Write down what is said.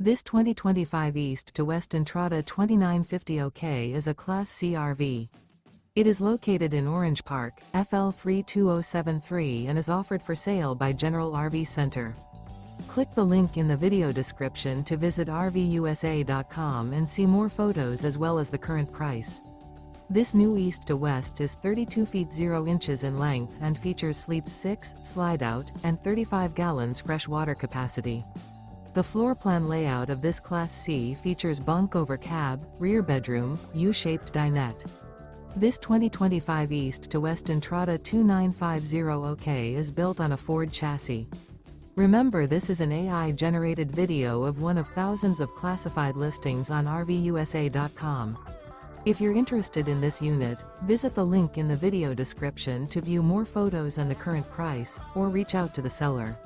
This 2025 East to West Entrada 2950 OK is a Class C RV. It is located in Orange Park, FL 32073 and is offered for sale by General RV Center. Click the link in the video description to visit RVUSA.com and see more photos as well as the current price. This new East to West is 32 feet 0 inches in length and features sleep 6, slide-out, and 35 gallons fresh water capacity. The floor plan layout of this Class C features bunk over cab, rear bedroom, U-shaped dinette. This 2025 East to West Entrada 2950 OK is built on a Ford chassis. Remember, this is an AI-generated video of one of thousands of classified listings on RVUSA.com. If you're interested in this unit, visit the link in the video description to view more photos and the current price, or reach out to the seller.